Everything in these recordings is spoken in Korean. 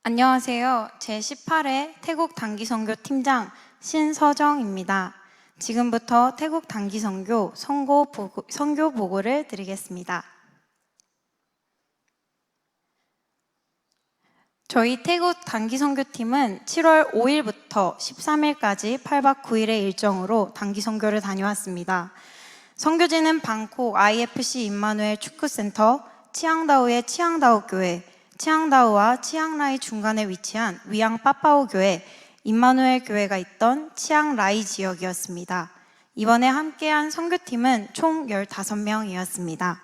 안녕하세요. 제18회 태국 단기선교 팀장 신서정입니다. 지금부터 태국 단기선교 선교 보고를 드리겠습니다. 저희 태국 단기선교팀은 7월 5일부터 13일까지 8박 9일의 일정으로 단기선교를 다녀왔습니다. 선교지는 방콕 IFC 임마누엘 축구센터, 치앙다우의 치앙다우 교회, 치앙다우와 치앙라이 중간에 위치한 위앙 빠빠오 교회, 임마누엘 교회가 있던 치앙라이 지역이었습니다. 이번에 함께한 선교팀은 총 15명이었습니다.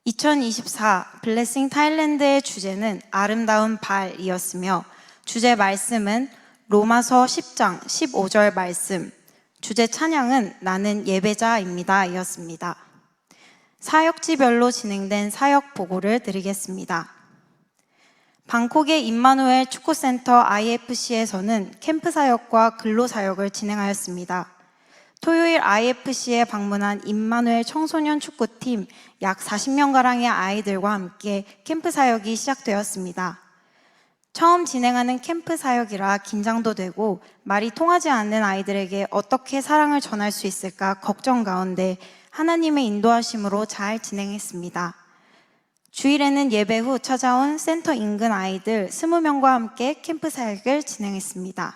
2024 블레싱 타일랜드의 주제는 아름다운 발이었으며 주제 말씀은 로마서 10장 15절 말씀, 주제 찬양은 나는 예배자입니다 였습니다. 사역지별로 진행된 사역 보고를 드리겠습니다. 방콕의 임마누엘 축구센터 IFC에서는 캠프 사역과 근로 사역을 진행하였습니다. 토요일 IFC에 방문한 임마누엘 청소년 축구팀 약 40명가량의 아이들과 함께 캠프 사역이 시작되었습니다. 처음 진행하는 캠프 사역이라 긴장도 되고 말이 통하지 않는 아이들에게 어떻게 사랑을 전할 수 있을까 걱정 가운데 하나님의 인도하심으로 잘 진행했습니다. 주일에는 예배 후 찾아온 센터 인근 아이들 20명과 함께 캠프 사역을 진행했습니다.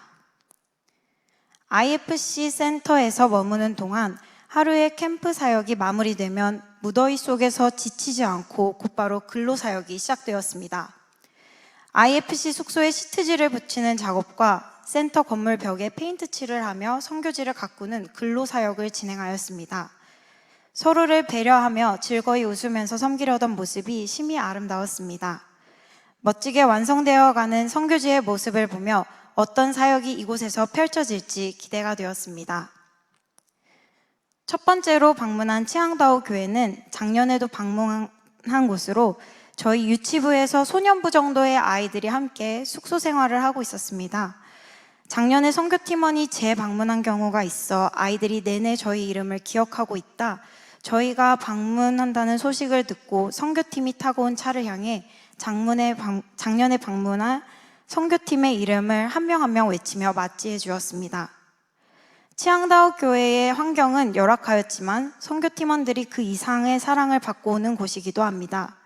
IFC 센터에서 머무는 동안 하루의 캠프 사역이 마무리되면 무더위 속에서 지치지 않고 곧바로 근로 사역이 시작되었습니다. IFC 숙소에 시트지를 붙이는 작업과 센터 건물 벽에 페인트 칠을 하며 선교지를 가꾸는 근로 사역을 진행하였습니다. 서로를 배려하며 즐거이 웃으면서 섬기려던 모습이 심히 아름다웠습니다. 멋지게 완성되어 가는 선교지의 모습을 보며 어떤 사역이 이곳에서 펼쳐질지 기대가 되었습니다. 첫 번째로 방문한 치앙다우 교회는 작년에도 방문한 곳으로 저희 유치부에서 소년부 정도의 아이들이 함께 숙소 생활을 하고 있었습니다. 작년에 선교팀원이 재방문한 경우가 있어 아이들이 내내 저희 이름을 기억하고 있다. 저희가 방문한다는 소식을 듣고 선교팀이 타고 온 차를 향해 작년에 방문한 선교팀의 이름을 한 명 한 명 외치며 맞이해 주었습니다. 치앙다우 교회의 환경은 열악하였지만 선교팀원들이 그 이상의 사랑을 받고 오는 곳이기도 합니다.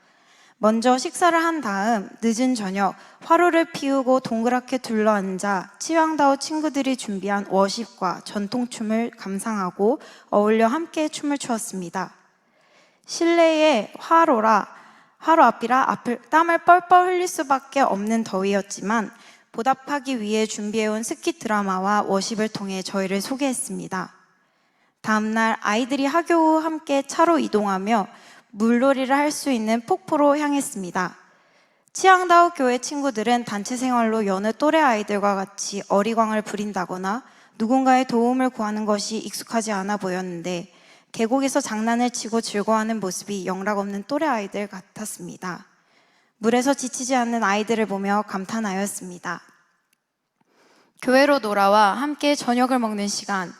먼저 식사를 한 다음 늦은 저녁 화로를 피우고 동그랗게 둘러앉아 치앙다우 친구들이 준비한 워십과 전통춤을 감상하고 어울려 함께 춤을 추었습니다. 실내의 화로 앞이라 땀을 뻘뻘 흘릴 수밖에 없는 더위였지만 보답하기 위해 준비해온 스키 드라마와 워십을 통해 저희를 소개했습니다. 다음날 아이들이 하교 후 함께 차로 이동하며 물놀이를 할 수 있는 폭포로 향했습니다. 치앙다우 교회 친구들은 단체 생활로 여느 또래 아이들과 같이 어리광을 부린다거나 누군가의 도움을 구하는 것이 익숙하지 않아 보였는데 계곡에서 장난을 치고 즐거워하는 모습이 영락없는 또래 아이들 같았습니다. 물에서 지치지 않는 아이들을 보며 감탄하였습니다. 교회로 돌아와 함께 저녁을 먹는 시간,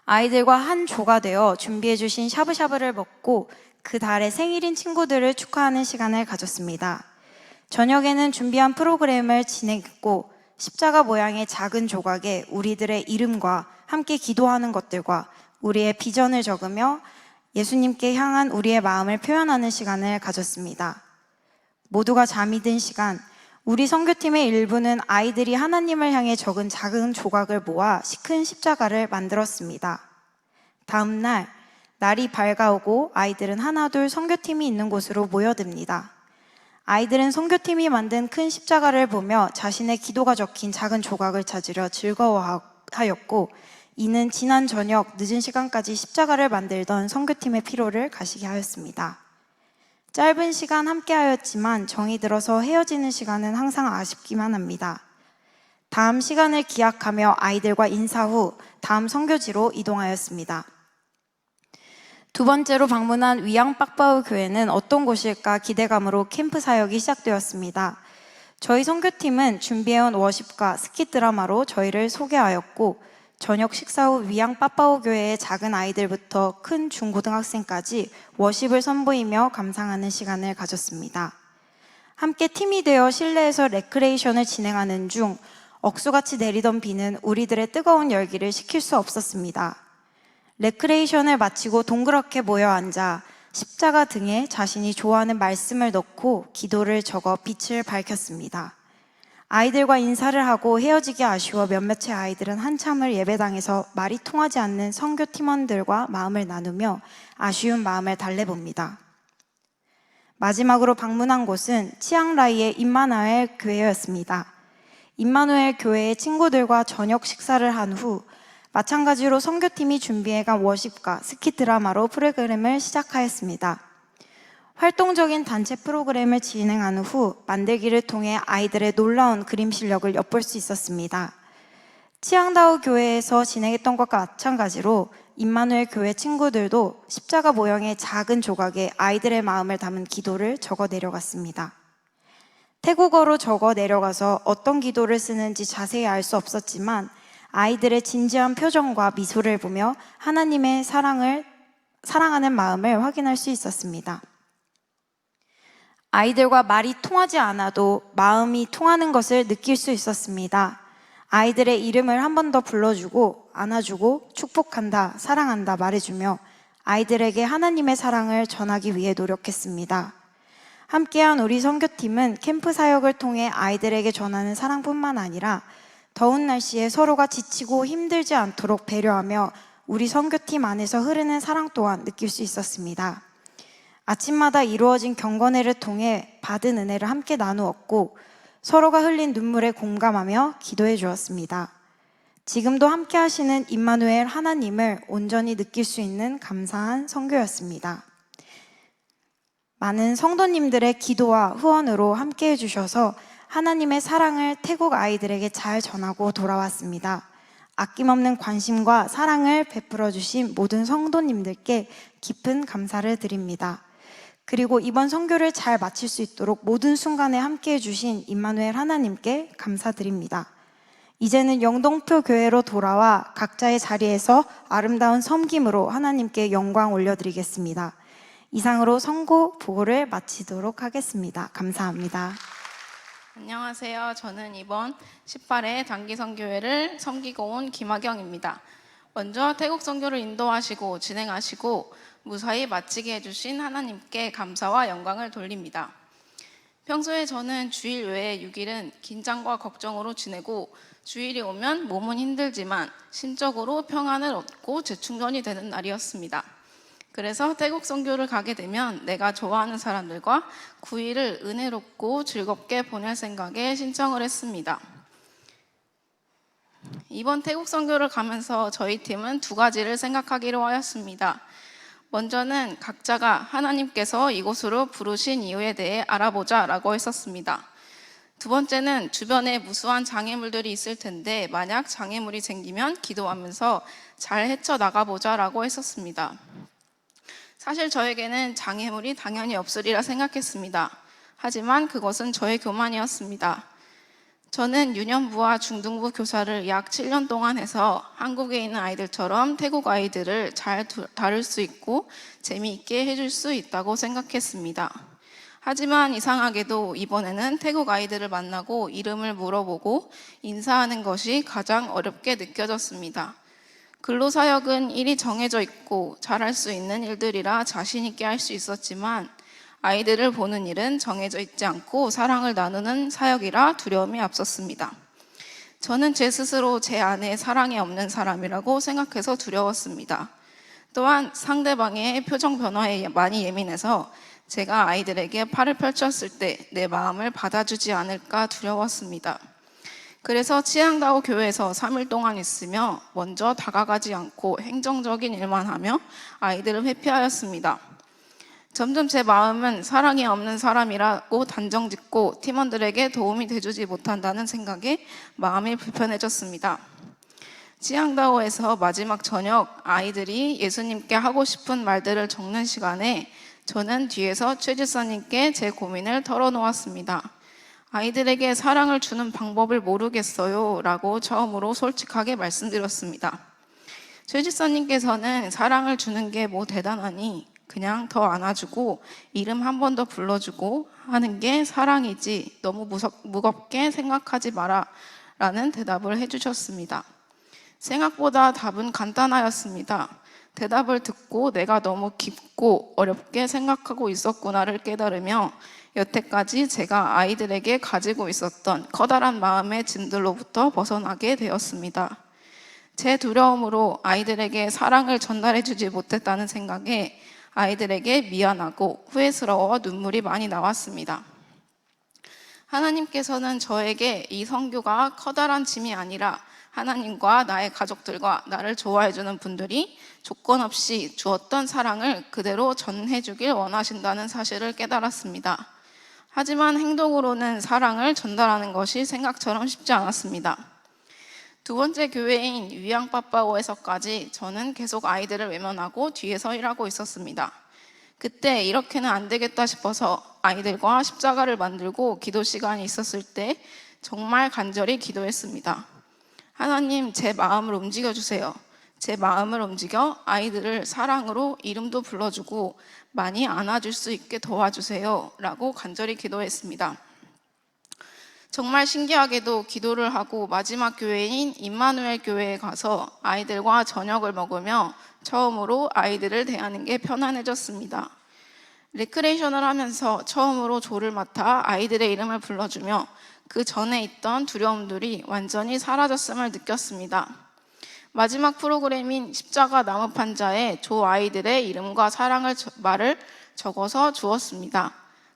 아이들과 한 조가 되어 준비해 주신 샤브샤브를 먹고 그 달의 생일인 친구들을 축하하는 시간을 가졌습니다. 저녁에는 준비한 프로그램을 진행했고 십자가 모양의 작은 조각에 우리들의 이름과 함께 기도하는 것들과 우리의 비전을 적으며 예수님께 향한 우리의 마음을 표현하는 시간을 가졌습니다. 모두가 잠이 든 시간, 우리 선교팀의 일부는 아이들이 하나님을 향해 적은 작은 조각을 모아 큰 십자가를 만들었습니다. 다음 날 날이 밝아오고 아이들은 하나둘 선교팀이 있는 곳으로 모여듭니다. 아이들은 선교팀이 만든 큰 십자가를 보며 자신의 기도가 적힌 작은 조각을 찾으려 즐거워하였고 이는 지난 저녁 늦은 시간까지 십자가를 만들던 선교팀의 피로를 가시게 하였습니다. 짧은 시간 함께 하였지만 정이 들어서 헤어지는 시간은 항상 아쉽기만 합니다. 다음 시간을 기약하며 아이들과 인사 후 다음 선교지로 이동하였습니다. 두 번째로 방문한 위앙 빠빠오 교회는 어떤 곳일까 기대감으로 캠프 사역이 시작되었습니다. 저희 선교팀은 준비해온 워십과 스키 드라마로 저희를 소개하였고 저녁 식사 후 위앙 빠빠오 교회의 작은 아이들부터 큰 중고등학생까지 워십을 선보이며 감상하는 시간을 가졌습니다. 함께 팀이 되어 실내에서 레크레이션을 진행하는 중 억수같이 내리던 비는 우리들의 뜨거운 열기를 식힐 수 없었습니다. 레크레이션을 마치고 동그랗게 모여 앉아 십자가 등에 자신이 좋아하는 말씀을 넣고 기도를 적어 빛을 밝혔습니다. 아이들과 인사를 하고 헤어지기 아쉬워 몇몇의 아이들은 한참을 예배당에서 말이 통하지 않는 선교 팀원들과 마음을 나누며 아쉬운 마음을 달래봅니다. 마지막으로 방문한 곳은 치앙라이의 임마누엘 교회였습니다. 임마누엘 교회의 친구들과 저녁 식사를 한 후 마찬가지로 선교팀이 준비해간 워십과 스키 드라마로 프로그램을 시작하였습니다. 활동적인 단체 프로그램을 진행한 후 만들기를 통해 아이들의 놀라운 그림 실력을 엿볼 수 있었습니다. 치앙다오 교회에서 진행했던 것과 마찬가지로 임마누엘 교회 친구들도 십자가 모형의 작은 조각에 아이들의 마음을 담은 기도를 적어 내려갔습니다. 태국어로 적어 내려가서 어떤 기도를 쓰는지 자세히 알 수 없었지만 아이들의 진지한 표정과 미소를 보며 하나님의 사랑하는 마음을 확인할 수 있었습니다. 아이들과 말이 통하지 않아도 마음이 통하는 것을 느낄 수 있었습니다. 아이들의 이름을 한 번 더 불러주고 안아주고 축복한다, 사랑한다 말해주며 아이들에게 하나님의 사랑을 전하기 위해 노력했습니다. 함께한 우리 선교팀은 캠프 사역을 통해 아이들에게 전하는 사랑뿐만 아니라 더운 날씨에 서로가 지치고 힘들지 않도록 배려하며 우리 선교팀 안에서 흐르는 사랑 또한 느낄 수 있었습니다. 아침마다 이루어진 경건회를 통해 받은 은혜를 함께 나누었고 서로가 흘린 눈물에 공감하며 기도해 주었습니다. 지금도 함께 하시는 임마누엘 하나님을 온전히 느낄 수 있는 감사한 선교였습니다. 많은 성도님들의 기도와 후원으로 함께 해주셔서 하나님의 사랑을 태국 아이들에게 잘 전하고 돌아왔습니다. 아낌없는 관심과 사랑을 베풀어 주신 모든 성도님들께 깊은 감사를 드립니다. 그리고 이번 선교를 잘 마칠 수 있도록 모든 순간에 함께 해주신 임마누엘 하나님께 감사드립니다. 이제는 영동표 교회로 돌아와 각자의 자리에서 아름다운 섬김으로 하나님께 영광 올려드리겠습니다. 이상으로 선고 보고를 마치도록 하겠습니다. 감사합니다. 안녕하세요. 저는 이번 18회 단기선교회를 섬기고 온 김하경입니다. 먼저 태국 선교를 인도하시고 진행하시고 무사히 마치게 해주신 하나님께 감사와 영광을 돌립니다. 평소에 저는 주일 외에 6일은 긴장과 걱정으로 지내고 주일이 오면 몸은 힘들지만 심적으로 평안을 얻고 재충전이 되는 날이었습니다. 그래서 태국 선교를 가게 되면 내가 좋아하는 사람들과 9일을 은혜롭고 즐겁게 보낼 생각에 신청을 했습니다. 이번 태국 선교를 가면서 저희 팀은 2가지를 생각하기로 하였습니다. 먼저는 각자가 하나님께서 이곳으로 부르신 이유에 대해 알아보자 라고 했었습니다. 두 번째는 주변에 무수한 장애물들이 있을 텐데 만약 장애물이 생기면 기도하면서 잘 헤쳐나가보자 라고 했었습니다. 사실 저에게는 장애물이 당연히 없으리라 생각했습니다. 하지만 그것은 저의 교만이었습니다. 저는 유년부와 중등부 교사를 약 7년 동안 해서 한국에 있는 아이들처럼 태국 아이들을 잘 다룰 수 있고 재미있게 해줄 수 있다고 생각했습니다. 하지만 이상하게도 이번에는 태국 아이들을 만나고 이름을 물어보고 인사하는 것이 가장 어렵게 느껴졌습니다. 근로사역은 일이 정해져 있고 잘할 수 있는 일들이라 자신 있게 할 수 있었지만 아이들을 보는 일은 정해져 있지 않고 사랑을 나누는 사역이라 두려움이 앞섰습니다. 저는 제 스스로 제 안에 사랑이 없는 사람이라고 생각해서 두려웠습니다. 또한 상대방의 표정 변화에 많이 예민해서 제가 아이들에게 팔을 펼쳤을 때 내 마음을 받아주지 않을까 두려웠습니다. 그래서 치앙다오 교회에서 3일 동안 있으며 먼저 다가가지 않고 행정적인 일만 하며 아이들을 회피하였습니다. 점점 제 마음은 사랑이 없는 사람이라고 단정짓고 팀원들에게 도움이 돼주지 못한다는 생각에 마음이 불편해졌습니다. 치앙다오에서 마지막 저녁 아이들이 예수님께 하고 싶은 말들을 적는 시간에 저는 뒤에서 최 집사님께 제 고민을 털어놓았습니다. 아이들에게 사랑을 주는 방법을 모르겠어요 라고 처음으로 솔직하게 말씀드렸습니다. 최 집사님께서는 사랑을 주는 게 뭐 대단하니 그냥 더 안아주고 이름 한 번 더 불러주고 하는 게 사랑이지 너무 무겁게 생각하지 마라 라는 대답을 해주셨습니다. 생각보다 답은 간단하였습니다. 대답을 듣고 내가 너무 깊고 어렵게 생각하고 있었구나를 깨달으며 여태까지 제가 아이들에게 가지고 있었던 커다란 마음의 짐들로부터 벗어나게 되었습니다. 제 두려움으로 아이들에게 사랑을 전달해주지 못했다는 생각에 아이들에게 미안하고 후회스러워 눈물이 많이 나왔습니다. 하나님께서는 저에게 이 선교가 커다란 짐이 아니라 하나님과 나의 가족들과 나를 좋아해주는 분들이 조건 없이 주었던 사랑을 그대로 전해주길 원하신다는 사실을 깨달았습니다. 하지만 행동으로는 사랑을 전달하는 것이 생각처럼 쉽지 않았습니다. 두 번째 교회인 위양빠빠오에서까지 저는 계속 아이들을 외면하고 뒤에서 일하고 있었습니다. 그때 이렇게는 안 되겠다 싶어서 아이들과 십자가를 만들고 기도 시간이 있었을 때 정말 간절히 기도했습니다. 하나님, 제 마음을 움직여주세요. 제 마음을 움직여 아이들을 사랑으로 이름도 불러주고 많이 안아줄 수 있게 도와주세요 라고 간절히 기도했습니다. 정말 신기하게도 기도를 하고 마지막 교회인 임마누엘 교회에 가서 아이들과 저녁을 먹으며 처음으로 아이들을 대하는 게 편안해졌습니다. 레크레이션을 하면서 처음으로 조를 맡아 아이들의 이름을 불러주며 그 전에 있던 두려움들이 완전히 사라졌음을 느꼈습니다. 마지막 프로그램인 십자가 나무판자에 조 아이들의 이름과 사랑을 말을 적어서 주었습니다.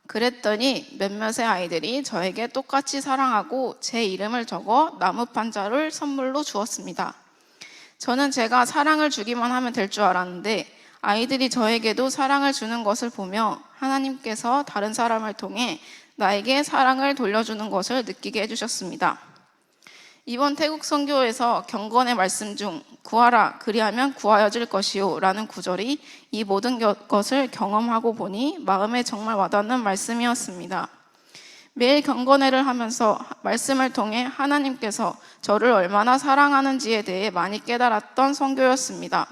그랬더니 몇몇의 아이들이 저에게 똑같이 사랑하고 제 이름을 적어 나무판자를 선물로 주었습니다. 저는 제가 사랑을 주기만 하면 될 줄 알았는데 아이들이 저에게도 사랑을 주는 것을 보며 하나님께서 다른 사람을 통해 나에게 사랑을 돌려주는 것을 느끼게 해주셨습니다. 이번 태국 선교에서 경건의 말씀 중 구하라 그리하면 구하여질 것이요 라는 구절이 이 모든 것을 경험하고 보니 마음에 정말 와닿는 말씀이었습니다. 매일 경건회를 하면서 말씀을 통해 하나님께서 저를 얼마나 사랑하는지에 대해 많이 깨달았던 선교였습니다.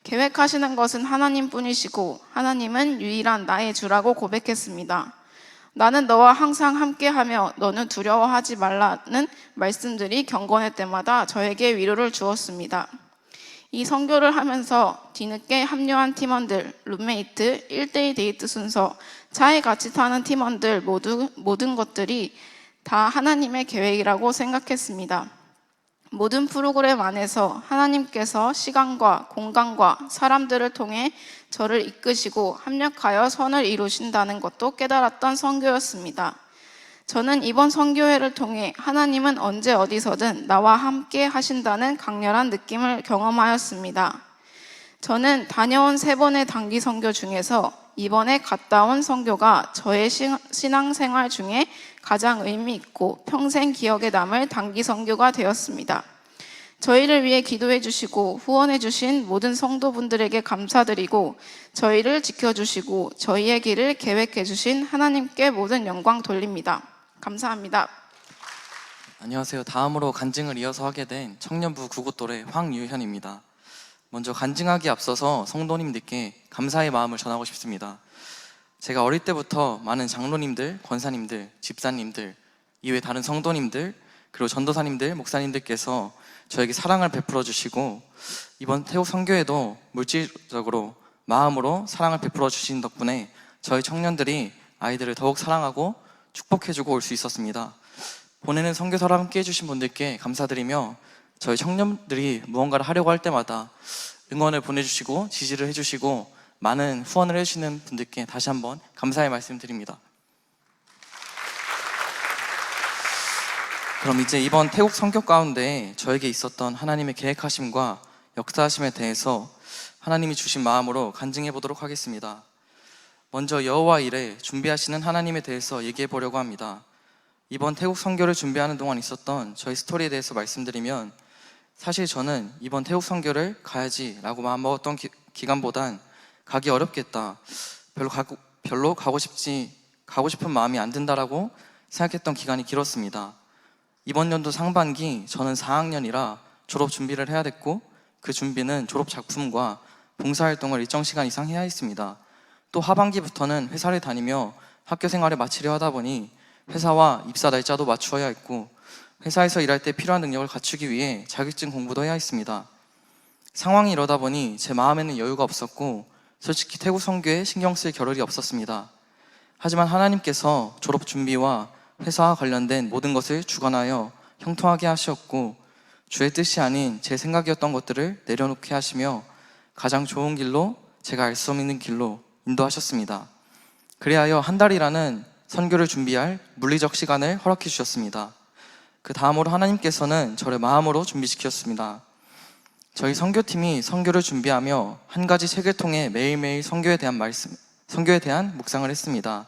계획하시는 것은 하나님뿐이시고 하나님은 유일한 나의 주라고 고백했습니다. 나는 너와 항상 함께하며 너는 두려워하지 말라는 말씀들이 경건회 때마다 저에게 위로를 주었습니다. 이 선교를 하면서 뒤늦게 합류한 팀원들, 룸메이트, 1대1 데이트 순서, 차에 같이 타는 팀원들 모든 것들이 다 하나님의 계획이라고 생각했습니다. 모든 프로그램 안에서 하나님께서 시간과 공간과 사람들을 통해 저를 이끄시고 합력하여 선을 이루신다는 것도 깨달았던 선교였습니다. 저는 이번 선교회를 통해 하나님은 언제 어디서든 나와 함께 하신다는 강렬한 느낌을 경험하였습니다. 저는 다녀온 3번의 단기 선교 중에서 이번에 갔다 온 선교가 저의 신앙생활 중에 가장 의미 있고 평생 기억에 남을 단기 선교가 되었습니다. 저희를 위해 기도해 주시고 후원해 주신 모든 성도분들에게 감사드리고 저희를 지켜주시고 저희의 길을 계획해 주신 하나님께 모든 영광 돌립니다. 감사합니다. 안녕하세요. 다음으로 간증을 이어서 하게 된 청년부 구고또래 황유현입니다. 먼저 간증하기에 앞서서 성도님들께 감사의 마음을 전하고 싶습니다. 제가 어릴 때부터 많은 장로님들, 권사님들, 집사님들, 이외 다른 성도님들, 그리고 전도사님들, 목사님들께서 저에게 사랑을 베풀어 주시고 이번 태국 선교에도 물질적으로 마음으로 사랑을 베풀어 주신 덕분에 저희 청년들이 아이들을 더욱 사랑하고 축복해주고 올 수 있었습니다. 보내는 선교사랑 함께 해주신 분들께 감사드리며 저희 청년들이 무언가를 하려고 할 때마다 응원을 보내주시고 지지를 해주시고 많은 후원을 해주시는 분들께 다시 한번 감사의 말씀 드립니다. 그럼 이제 이번 태국 선교 가운데 저에게 있었던 하나님의 계획하심과 역사하심에 대해서 하나님이 주신 마음으로 간증해 보도록 하겠습니다. 먼저 여호와 일에 준비하시는 하나님에 대해서 얘기해 보려고 합니다. 이번 태국 선교를 준비하는 동안 있었던 저희 스토리에 대해서 말씀드리면 사실 저는 이번 태국 선교를 가야지라고 마음먹었던 기간보단 가기 어렵겠다, 별로 가고 싶은 마음이 안 든다라고 생각했던 기간이 길었습니다. 이번 연도 상반기 저는 4학년이라 졸업 준비를 해야 됐고 그 준비는 졸업 작품과 봉사활동을 일정 시간 이상 해야 했습니다. 또 하반기부터는 회사를 다니며 학교 생활을 마치려 하다 보니 회사와 입사 날짜도 맞추어야 했고 회사에서 일할 때 필요한 능력을 갖추기 위해 자격증 공부도 해야 했습니다. 상황이 이러다 보니 제 마음에는 여유가 없었고 솔직히 태국 선교에 신경 쓸 겨를이 없었습니다. 하지만 하나님께서 졸업 준비와 회사와 관련된 모든 것을 주관하여 형통하게 하셨고 주의 뜻이 아닌 제 생각이었던 것들을 내려놓게 하시며 가장 좋은 길로, 제가 알 수 없는 길로 인도하셨습니다. 그리하여 한 달이라는 선교를 준비할 물리적 시간을 허락해 주셨습니다. 그 다음으로 하나님께서는 저를 마음으로 준비시켰습니다. 저희 선교팀이 선교를 준비하며 한 가지 책을 통해 매일매일 선교에 대한 묵상을 했습니다.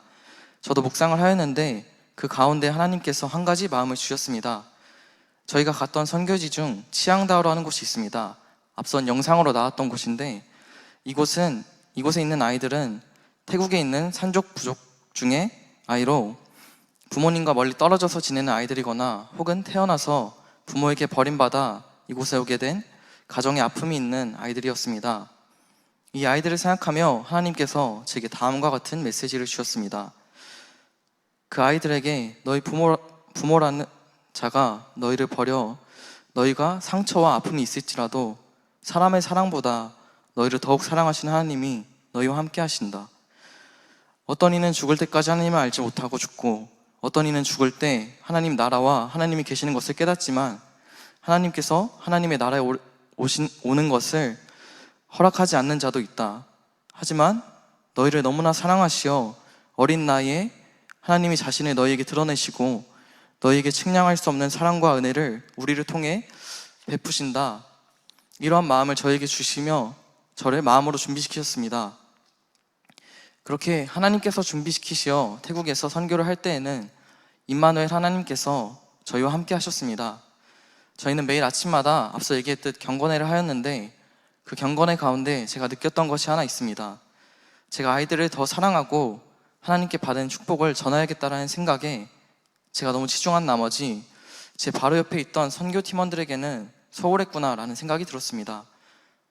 저도 묵상을 하였는데 그 가운데 하나님께서 한 가지 마음을 주셨습니다. 저희가 갔던 선교지 중 치앙다오라는 곳이 있습니다. 앞선 영상으로 나왔던 곳인데 이곳에 있는 아이들은 태국에 있는 산족 부족 중에 아이로 부모님과 멀리 떨어져서 지내는 아이들이거나 혹은 태어나서 부모에게 버림받아 이곳에 오게 된 가정의 아픔이 있는 아이들이었습니다. 이 아이들을 생각하며 하나님께서 제게 다음과 같은 메시지를 주셨습니다. 그 아이들에게 너희 부모라는 자가 너희를 버려 너희가 상처와 아픔이 있을지라도 사람의 사랑보다 너희를 더욱 사랑하시는 하나님이 너희와 함께 하신다. 어떤 이는 죽을 때까지 하나님을 알지 못하고 죽고 어떤 이는 죽을 때 하나님 나라와 하나님이 계시는 것을 깨닫지만 하나님께서 하나님의 나라에 오는 것을 허락하지 않는 자도 있다. 하지만 너희를 너무나 사랑하시어 어린 나이에 하나님이 자신을 너희에게 드러내시고 너희에게 측량할 수 없는 사랑과 은혜를 우리를 통해 베푸신다. 이러한 마음을 저에게 주시며 저를 마음으로 준비시키셨습니다. 그렇게 하나님께서 준비시키시어 태국에서 선교를 할 때에는 임마누엘 하나님께서 저희와 함께 하셨습니다. 저희는 매일 아침마다 앞서 얘기했듯 경건회를 하였는데 그 경건회 가운데 제가 느꼈던 것이 하나 있습니다. 제가 아이들을 더 사랑하고 하나님께 받은 축복을 전해야겠다는 생각에 제가 너무 치중한 나머지 제 바로 옆에 있던 선교 팀원들에게는 소홀했구나라는 생각이 들었습니다.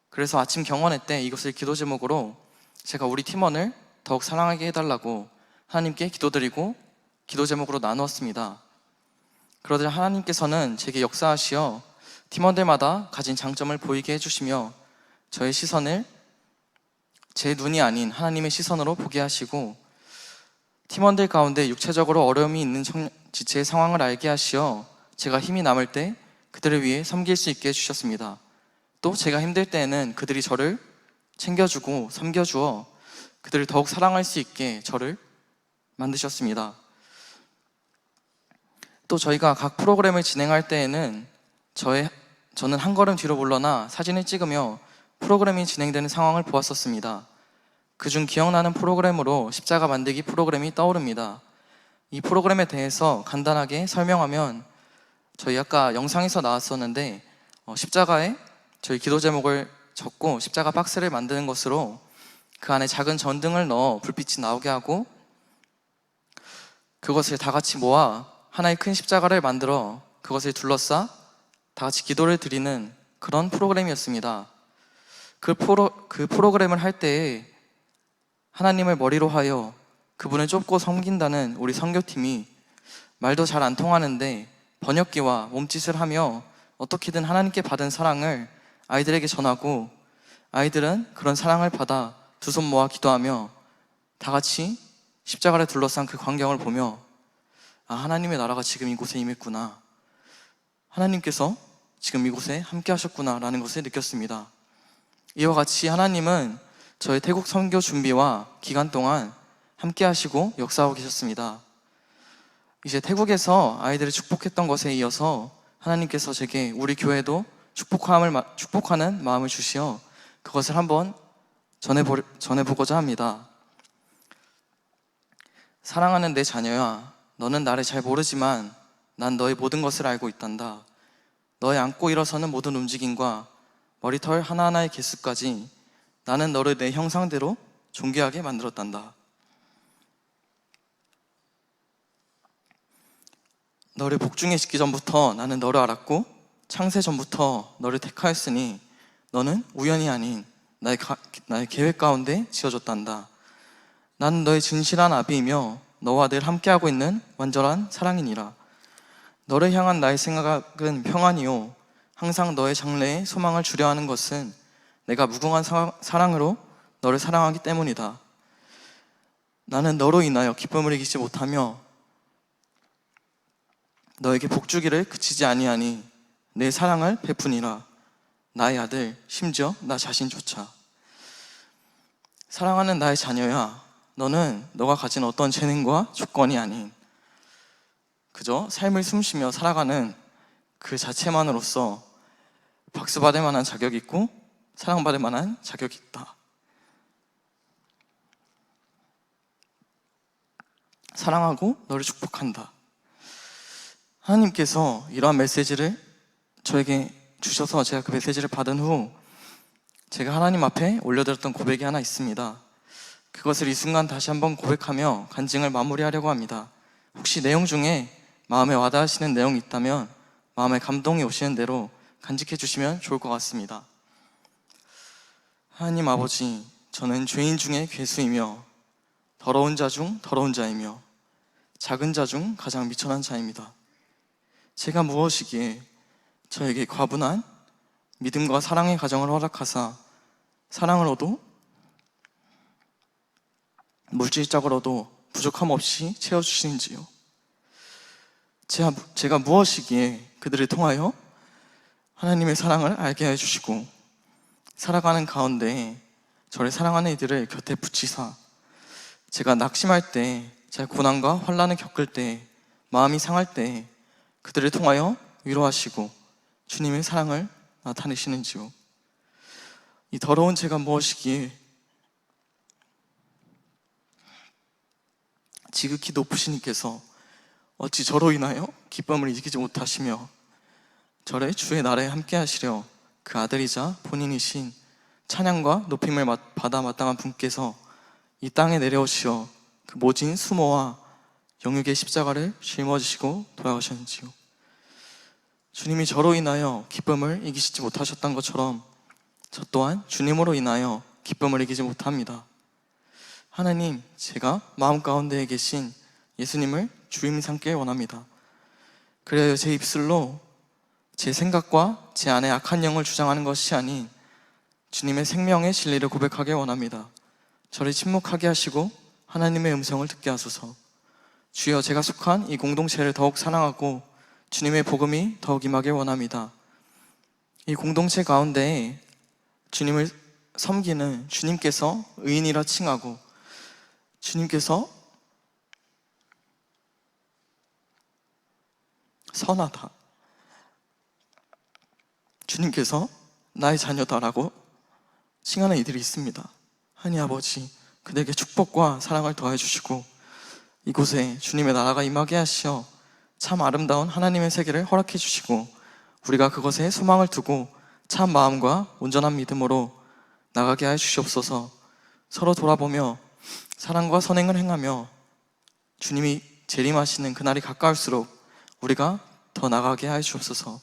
그래서 아침 경건회 때 이것을 기도 제목으로 제가 우리 팀원을 더욱 사랑하게 해달라고 하나님께 기도드리고 기도 제목으로 나누었습니다. 그러자 하나님께서는 제게 역사하시어 팀원들마다 가진 장점을 보이게 해주시며 저의 시선을 제 눈이 아닌 하나님의 시선으로 보게 하시고 팀원들 가운데 육체적으로 어려움이 있는 지체의 상황을 알게 하시어 제가 힘이 남을 때 그들을 위해 섬길 수 있게 해주셨습니다. 또 제가 힘들 때에는 그들이 저를 챙겨주고 섬겨주어 그들을 더욱 사랑할 수 있게 저를 만드셨습니다. 또 저희가 각 프로그램을 진행할 때에는 저는 한 걸음 뒤로 물러나 사진을 찍으며 프로그램이 진행되는 상황을 보았었습니다. 그중 기억나는 프로그램으로 십자가 만들기 프로그램이 떠오릅니다. 이 프로그램에 대해서 간단하게 설명하면 저희 아까 영상에서 나왔었는데 십자가에 저희 기도 제목을 적고 십자가 박스를 만드는 것으로 그 안에 작은 전등을 넣어 불빛이 나오게 하고 그것을 다 같이 모아 하나의 큰 십자가를 만들어 그것을 둘러싸 다 같이 기도를 드리는 그런 프로그램이었습니다. 그 프로그램을 할 때에 하나님을 머리로 하여 그분을 쫓고 섬긴다는 우리 선교팀이 말도 잘 안 통하는데 번역기와 몸짓을 하며 어떻게든 하나님께 받은 사랑을 아이들에게 전하고 아이들은 그런 사랑을 받아 두 손 모아 기도하며 다 같이 십자가를 둘러싼 그 광경을 보며 아, 하나님의 나라가 지금 이곳에 임했구나, 하나님께서 지금 이곳에 함께 하셨구나 라는 것을 느꼈습니다. 이와 같이 하나님은 저의 태국 선교 준비와 기간 동안 함께 하시고 역사하고 계셨습니다. 이제 태국에서 아이들을 축복했던 것에 이어서 하나님께서 제게 우리 교회도 축복하는 마음을 주시어 그것을 한번 전해보고자 합니다. 사랑하는 내 자녀야, 너는 나를 잘 모르지만 난 너의 모든 것을 알고 있단다. 너의 앉고 일어서는 모든 움직임과 머리털 하나하나의 개수까지 나는 너를 내 형상대로 존귀하게 만들었단다. 너를 복중에 짓기 전부터 나는 너를 알았고 창세 전부터 너를 택하였으니 너는 우연이 아닌 나의 계획 가운데 지어줬단다. 나는 너의 진실한 아비이며 너와 늘 함께하고 있는 완전한 사랑이니라. 너를 향한 나의 생각은 평안이요 항상 너의 장래에 소망을 주려 하는 것은 내가 무궁한 사랑으로 너를 사랑하기 때문이다. 나는 너로 인하여 기쁨을 이기지 못하며 너에게 복주기를 그치지 아니하니 내 사랑을 베푸니라. 나의 아들, 심지어 나 자신조차. 사랑하는 나의 자녀야, 너는 너가 가진 어떤 재능과 조건이 아닌 그저 삶을 숨쉬며 살아가는 그 자체만으로서 박수받을 만한 자격이 있고 사랑받을 만한 자격이 있다. 사랑하고 너를 축복한다. 하나님께서 이러한 메시지를 저에게 주셔서 제가 그 메시지를 받은 후 제가 하나님 앞에 올려드렸던 고백이 하나 있습니다. 그것을 이 순간 다시 한번 고백하며 간증을 마무리하려고 합니다. 혹시 내용 중에 마음에 와닿으시는 내용이 있다면 마음에 감동이 오시는 대로 간직해 주시면 좋을 것 같습니다. 하나님 아버지, 저는 죄인 중에 괴수이며 더러운 자 중 더러운 자이며 작은 자 중 가장 미천한 자입니다. 제가 무엇이기에 저에게 과분한 믿음과 사랑의 가정을 허락하사 사랑을 얻어 물질적으로도 부족함 없이 채워주시는지요. 제가 무엇이기에 그들을 통하여 하나님의 사랑을 알게 해주시고 살아가는 가운데 저를 사랑하는 이들을 곁에 붙이사 제가 낙심할 때, 제가 고난과 환난을 겪을 때, 마음이 상할 때 그들을 통하여 위로하시고 주님의 사랑을 나타내시는지요. 이 더러운 제가 무엇이기에 지극히 높으신 이께서 어찌 저로 인하여 기쁨을 이기지 못하시며 저를 주의 나라에 함께 하시려 그 아들이자 본인이신 찬양과 높임을 받아 마땅한 분께서 이 땅에 내려오시어 그 모진 수모와 영육의 십자가를 짊어지시고 돌아가셨는지요. 주님이 저로 인하여 기쁨을 이기시지 못하셨던 것처럼 저 또한 주님으로 인하여 기쁨을 이기지 못합니다. 하나님, 제가 마음 가운데에 계신 예수님을 주임 삼길 원합니다. 그래야 제 입술로 제 생각과 제 안에 악한 영을 주장하는 것이 아닌 주님의 생명의 진리를 고백하길 원합니다. 저를 침묵하게 하시고 하나님의 음성을 듣게 하소서. 주여, 제가 속한 이 공동체를 더욱 사랑하고 주님의 복음이 더욱 임하길 원합니다. 이 공동체 가운데 주님을 섬기는 주님께서 의인이라 칭하고 주님께서 선하다, 주님께서 나의 자녀다라고 칭하는 이들이 있습니다. 하나님 아버지, 그들에게 축복과 사랑을 더해 주시고 이곳에 주님의 나라가 임하게 하시어 참 아름다운 하나님의 세계를 허락해 주시고 우리가 그것에 소망을 두고 참 마음과 온전한 믿음으로 나가게 하여 주시옵소서. 서로 돌아보며 사랑과 선행을 행하며 주님이 재림하시는 그날이 가까울수록 우리가 더 나가게 하여 주옵소서.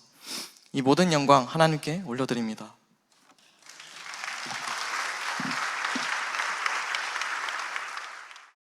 이 모든 영광 하나님께 올려드립니다.